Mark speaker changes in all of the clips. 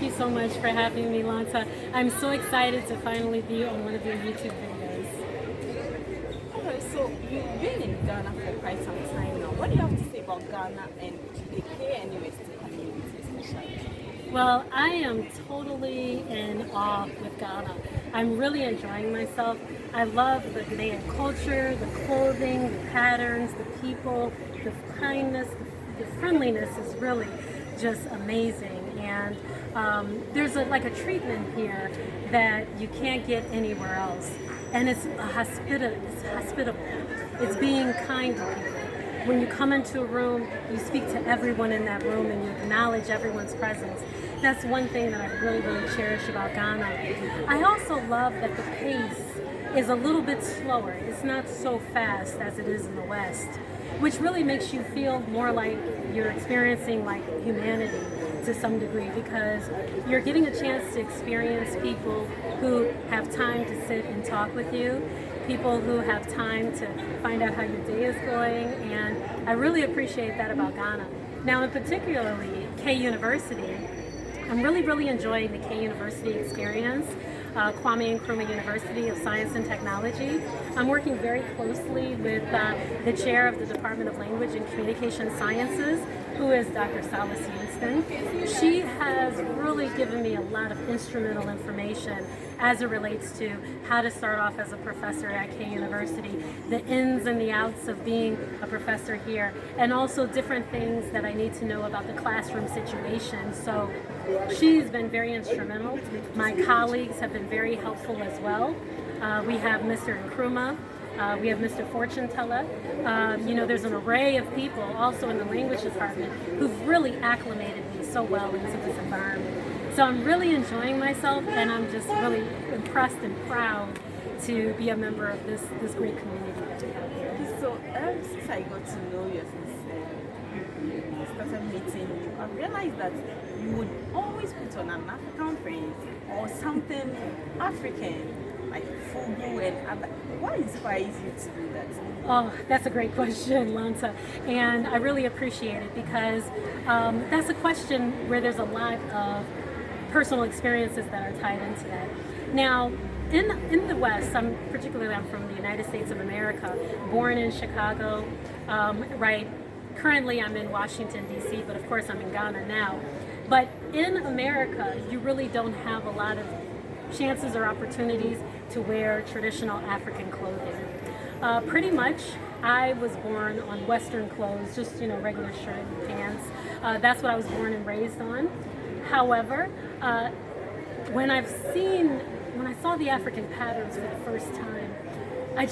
Speaker 1: you so much for having me, Lanta. I'm so excited to finally be on one of your YouTube videos.
Speaker 2: Okay, so you've been in Ghana for quite some time now. What do you have to say about Ghana and the KNUST community especially?
Speaker 1: Well, I am totally in awe with Ghana. I'm really enjoying myself. I love the Ghanaian culture, the clothing, the patterns, the people, the kindness, the friendliness is really just amazing. And there's like a treatment here that you can't get anywhere else. And it's hospitable. It's being kind to people. When you come into a room, you speak to everyone in that room and you acknowledge everyone's presence. That's one thing that I really, really cherish about Ghana. I also love that the pace is a little bit slower. It's not so fast as it is in the West, which really makes you feel more like you're experiencing like humanity to some degree, because you're getting a chance to experience people who have time to sit and talk with you, people who have time to find out how your day is going, and I really appreciate that about Ghana. Now, in particularly K University, I'm really enjoying the K University experience, Kwame Nkrumah University of Science and Technology. I'm working very closely with the chair of the Department of Language and Communication Sciences, who is Dr. Salas Houston. She has really given me a lot of instrumental information as it relates to how to start off as a professor at K University, the ins and the outs of being a professor here, and also different things that I need to know about the classroom situation. So she's been very instrumental. My colleagues have been very helpful as well. We have Mr. Nkrumah. We have Mr. Fortune Teller. There's an array of people also in the language department who've really acclimated me so well into this environment. So I'm really enjoying myself, and I'm just really impressed and proud to be a member of this great community that we have here.
Speaker 2: So since I got to know you, since started meeting you, I realized that you would always put on an African phrase or something African, like Fugu and other. What inspires you to do that?
Speaker 1: Oh, that's a great question, Lanta, and I really appreciate it, because that's a question where there's a lot of personal experiences that are tied into that. Now, in the West, I'm from the United States of America, born in Chicago, right? Currently, I'm in Washington, D.C., but of course, I'm in Ghana now. But in America, you really don't have a lot of chances or opportunities to wear traditional African clothing. Pretty much, I was born on Western clothes, just regular shirt and pants. That's what I was born and raised on. However, when I saw the African patterns for the first time, I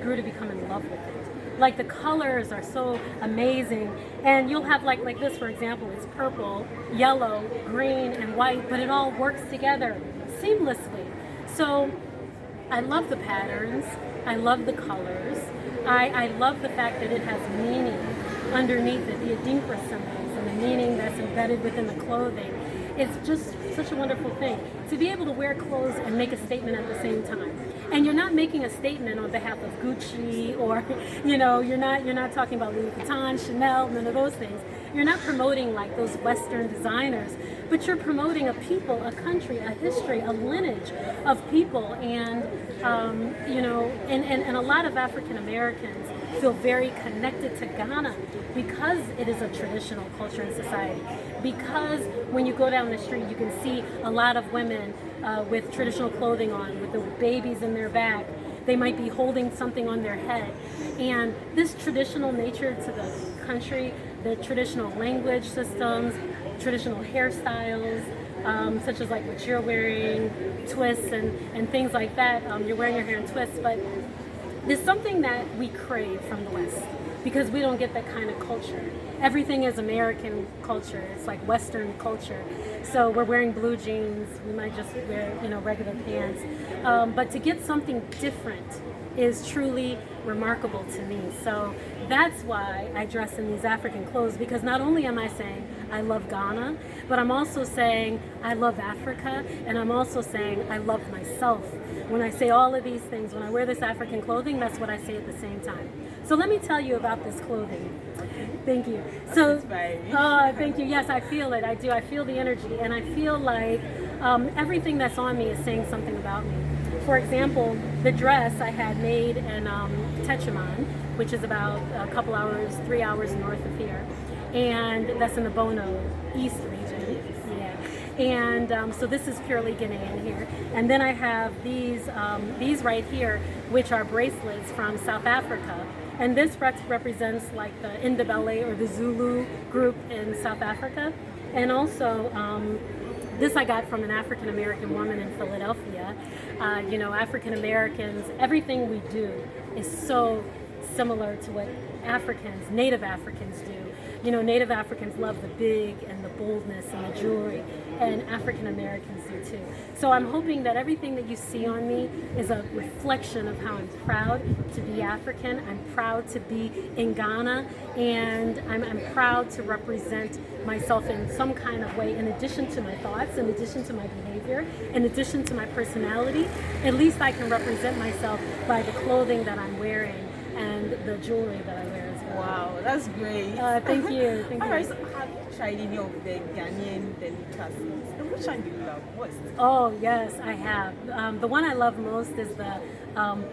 Speaker 1: grew to become in love with it. Like, the colors are so amazing, and you'll have like this, for example, it's purple, yellow, green, and white, but it all works together seamlessly. So I love the patterns, I love the colors, I love the fact that it has meaning underneath it, the Adinkra symbols and the meaning that's embedded within the clothing. It's just such a wonderful thing to be able to wear clothes and make a statement at the same time. And you're not making a statement on behalf of Gucci, or you're not talking about Louis Vuitton, Chanel, none of those things. You're not promoting like those Western designers, but you're promoting a people, a country, a history, a lineage of people, and and a lot of African Americans feel very connected to Ghana because it is a traditional culture and society. Because when you go down the street, you can see a lot of women with traditional clothing on, with the babies in their back. They might be holding something on their head. And this traditional nature to the country, the traditional language systems, traditional hairstyles, such as like what you're wearing, twists and things like that. You're wearing your hair in twists, but there's something that we crave from the West, because we don't get that kind of culture. Everything is American culture. It's like Western culture. So we're wearing blue jeans. We might just wear, regular pants. But to get something different is truly remarkable to me. So that's why I dress in these African clothes, because not only am I saying I love Ghana, but I'm also saying I love Africa, and I'm also saying I love myself. When I say all of these things, when I wear this African clothing, that's what I say at the same time. So let me tell you about this clothing. Thank you. So,
Speaker 2: inspiring.
Speaker 1: thank you. Yes, I feel it. I do. I feel the energy, and I feel like everything that's on me is saying something about me. For example, the dress I had made in Techiman, which is about a couple hours, 3 hours north of here, and that's in the Bono East region. Yeah. And so this is purely Ghanaian here. And then I have these right here, which are bracelets from South Africa. And this represents like the Ndebele or the Zulu group in South Africa. And also, this I got from an African American woman in Philadelphia. You know, African Americans, everything we do is so similar to what Native Africans do. You know, Native Africans love the big and the boldness and the jewelry, and African Americans do too. So I'm hoping that everything that you see on me is a reflection of how I'm proud to be African. I'm proud to be in Ghana, and I'm proud to represent myself in some kind of way, in addition to my thoughts, in addition to my behavior, in addition to my personality. At least I can represent myself by the clothing that I'm wearing and the jewelry that I wear as well.
Speaker 2: Wow, that's great.
Speaker 1: Thank you. Thank you.
Speaker 2: All right, so have you tried any of the Ghanaian delicacies? And which one do you love most?
Speaker 1: Oh yes, I have. The one I love most is the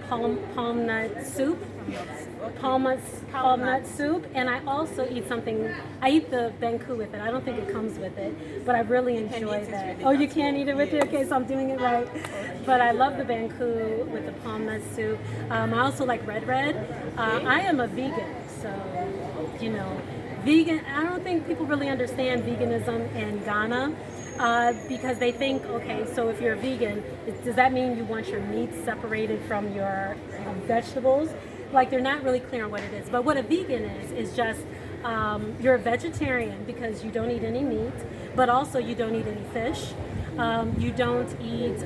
Speaker 1: palm nut soup.
Speaker 2: Okay.
Speaker 1: Palm nut soup, and I also eat something. I eat the banku with it. I don't think it comes with it, but I really enjoy that. Oh, you can't eat it with it? Okay, so I'm doing it right. But I love the banku with the palm nut soup. I also like red. I am a vegan, so you know, vegan. I don't think people really understand veganism in Ghana. Because they think, okay, so if you're a vegan, does that mean you want your meat separated from your vegetables? Like, they're not really clear on what it is. But what a vegan is just you're a vegetarian because you don't eat any meat, but also you don't eat any fish. You don't eat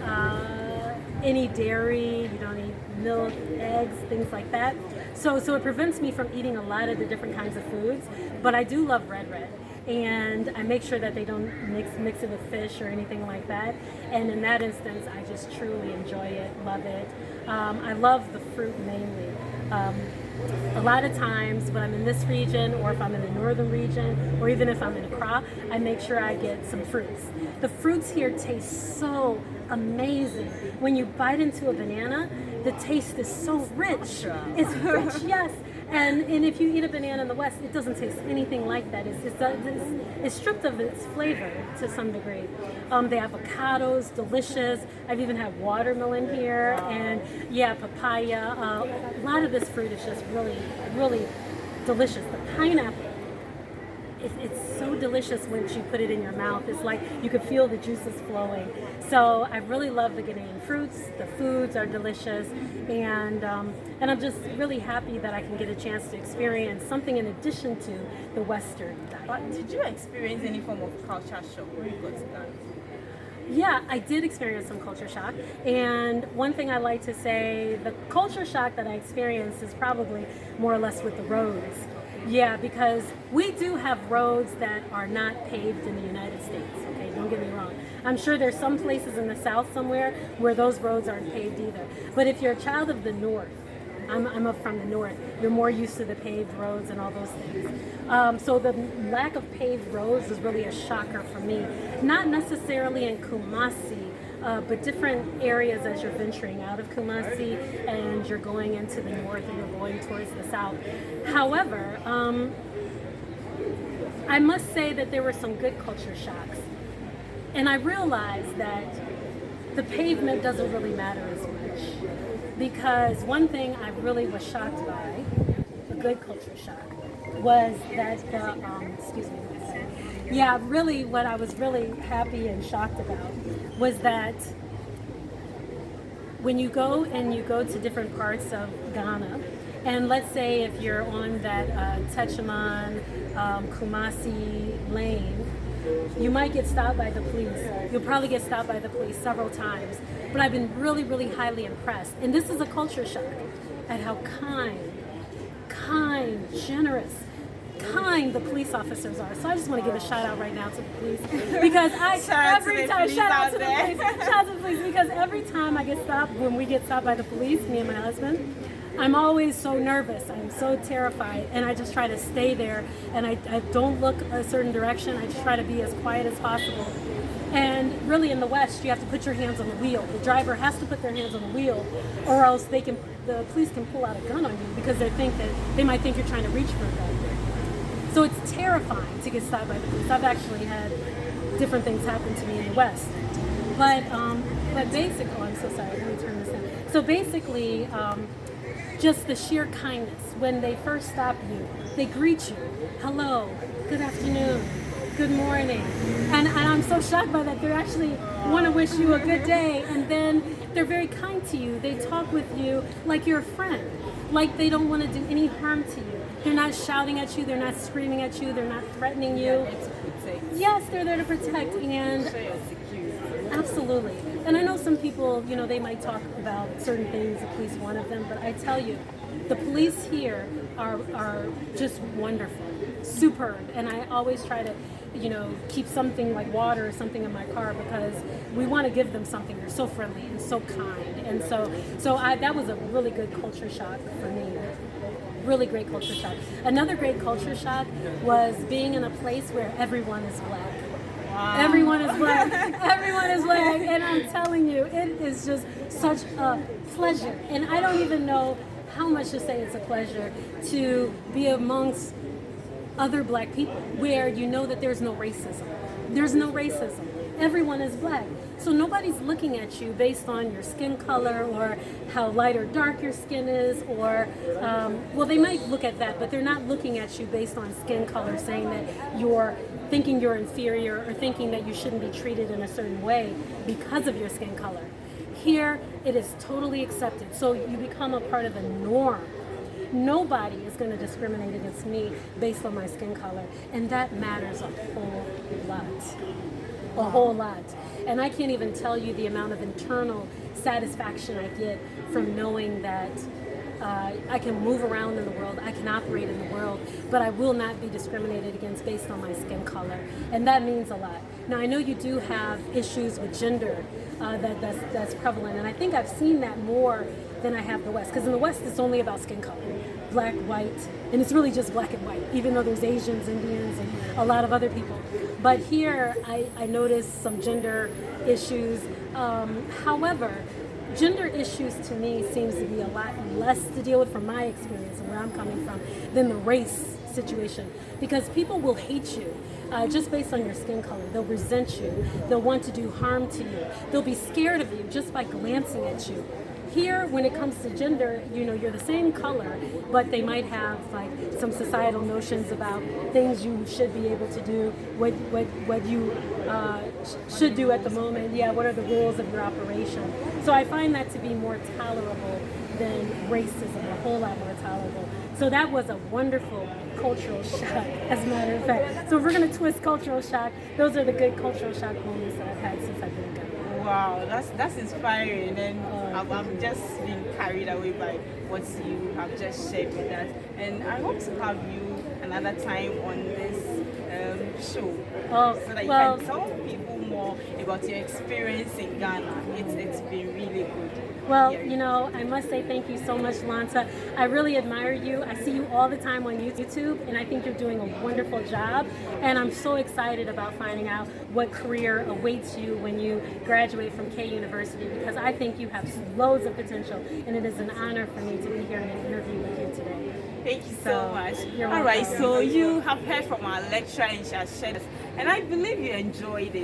Speaker 1: any dairy. You don't eat milk, eggs, things like that. So it prevents me from eating a lot of the different kinds of foods. But I do love red. And I make sure that they don't mix it with fish or anything like that. And in that instance, I just truly enjoy it, love it. I love the fruit mainly. A lot of times when I'm in this region, or if I'm in the northern region, or even if I'm in Accra, I make sure I get some fruits. The fruits here taste so amazing. When you bite into a banana, the taste is so rich. It's rich, yes. And if you eat a banana in the West, it doesn't taste anything like that. It's stripped of its flavor to some degree. The avocados, delicious. I've even had watermelon here, and yeah, papaya. A lot of this fruit is just really, really delicious. The pineapple. It's so delicious once you put it in your mouth. It's like you could feel the juices flowing. So I really love the Ghanaian fruits. The foods are delicious, and I'm just really happy that I can get a chance to experience something in addition to the Western diet.
Speaker 2: But did you experience any form of culture shock when you got to Ghana?
Speaker 1: Yeah, I did experience some culture shock. And one thing I like to say, the culture shock that I experienced is probably more or less with the roads. Yeah, because we do have roads that are not paved in the United States, okay? Don't get me wrong. I'm sure there's some places in the South somewhere where those roads aren't paved either. But if you're a child of the North, I'm up from the North, you're more used to the paved roads and all those things. So the lack of paved roads was really a shocker for me. Not necessarily in Kumasi, but different areas as you're venturing out of Kumasi and you're going into the north and you're going towards the south. However, I must say that there were some good culture shocks. And I realized that the pavement doesn't really matter as much. Because one thing I really was shocked by, a good culture shock, was that really what I was really happy and shocked about was that when you go to different parts of Ghana, and let's say if you're on that Techiman, Kumasi lane, you might get stopped by the police. You'll probably get stopped by the police several times. But I've been really, really highly impressed. And this is a culture shock at how kind, generous, the police officers are. So I just want to give a shout out right now to the police, because shout out to the police, because every time I get stopped, when we get stopped by the police, me and my husband, I'm always so nervous. I'm so terrified, and I just try to stay there, and I don't look a certain direction. I just try to be as quiet as possible. And really, in the West, you have to put your hands on the wheel. The driver has to put their hands on the wheel, or else the police can pull out a gun on you because they might think you're trying to reach for a gun. So it's terrifying to get stopped by the police. I've actually had different things happen to me in the West. But basically, oh, I'm so sorry. Let me turn this in. So basically, just the sheer kindness. When they first stop you, they greet you. Hello, good afternoon, good morning. And I'm so shocked by that. They actually want to wish you a good day. And then they're very kind to you. They talk with you like you're a friend. Like they don't want to do any harm to you. They're not shouting at you. They're not screaming at you. They're not threatening you. Yes, they're there to protect. And absolutely. And I know some people, they might talk about certain things, the police, one of them, but I tell you, the police here are just wonderful, superb. And I always try to, keep something like water or something in my car because we want to give them something. They're so friendly and so kind. And so that was a really good culture shock for me. Really great culture shock. Another great culture shock was being in a place where everyone is black. Wow. Everyone is black. Everyone is black. And I'm telling you, it is just such a pleasure. And I don't even know how much to say it's a pleasure to be amongst other black people where you know that there's no racism. There's no racism. Everyone is black. So nobody's looking at you based on your skin color or how light or dark your skin is, or, well, they might look at that, but they're not looking at you based on skin color, saying that you're thinking you're inferior or thinking that you shouldn't be treated in a certain way because of your skin color. Here, it is totally accepted. So you become a part of the norm. Nobody is going to discriminate against me based on my skin color, and that matters a whole lot. A whole lot. And I can't even tell you the amount of internal satisfaction I get from knowing that I can move around in the world, I can operate in the world, but I will not be discriminated against based on my skin color. And that means a lot. Now, I know you do have issues with gender that's prevalent, and I think I've seen that more than I have the West. Because in the West, it's only about skin color, black, white, and it's really just black and white, even though there's Asians, Indians, and a lot of other people. But here, I noticed some gender issues. However, gender issues to me seems to be a lot less to deal with from my experience and where I'm coming from than the race situation, because people will hate you just based on your skin color. They'll resent you. They'll want to do harm to you. They'll be scared of you just by glancing at you. Here, when it comes to gender, you're the same color, but they might have like some societal notions about things you should be able to do, what you should do at the moment. Yeah, what are the rules of your operation? So I find that to be more tolerable than racism, a whole lot more tolerable. So that was a wonderful cultural shock, as a matter of fact. So if we're going to twist cultural shock, those are the good cultural shock moments that I've had since I've been gone.
Speaker 2: Wow, that's inspiring, and I'm just being carried away by what you have just shared with us. And I hope to have you another time on this show, so that you can tell people more about your experience in Ghana. It's been really good.
Speaker 1: Well, I must say thank you so much, Lanta. I really admire you. I see you all the time on YouTube, and I think you're doing a wonderful job. And I'm so excited about finding out what career awaits you when you graduate from K University, because I think you have loads of potential, and it is an honor for me to be here in an interview with you today.
Speaker 2: Thank you so much. All right, so you have heard from our lecturer, and she has shared, and I believe you enjoyed it.